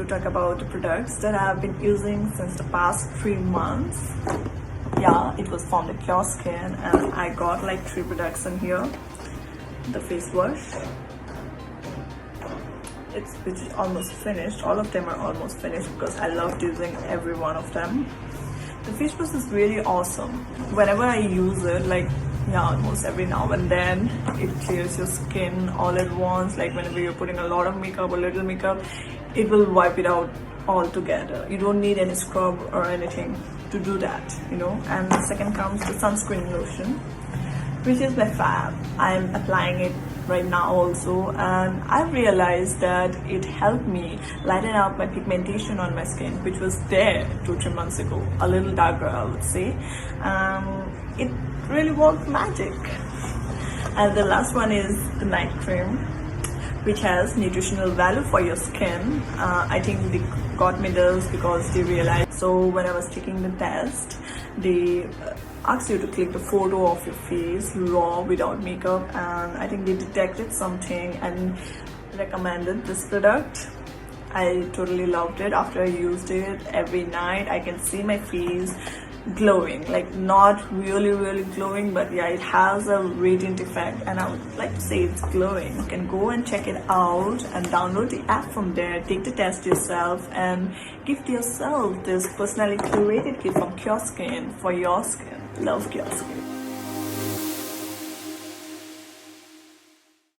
to talk about the products that I have been using since the past 3 months. Yeah, it was from the CureSkin, and I got like 3 products in here. The face wash, which is almost finished. All of them are almost finished because I loved using every one of them. The face wash is really awesome. Whenever I use it, like almost every now and then, it clears your skin all at once. Like whenever you're putting a lot of makeup or little makeup, it will wipe it out all together. You don't need any scrub or anything to do that, you know. And the second comes the sunscreen lotion, which is my fab. I'm applying it right now also, and I realized that it helped me lighten up my pigmentation on my skin, which was there 2-3 months ago, a little darker I would say. It really worked magic. And the last one is the night cream, which has nutritional value for your skin. I think they got me this because they realized. So when I was taking the test, they asked you to click the photo of your face raw without makeup, and I think they detected something and recommended this product. I totally loved it. After I used it every night, I can see my face glowing, like not really glowing, but yeah, it has a radiant effect, and I would like to say it's glowing. You can go and check it out and download the app from there. Take the test yourself and gift yourself this personally curated kit from CureSkin for your skin. Love CureSkin.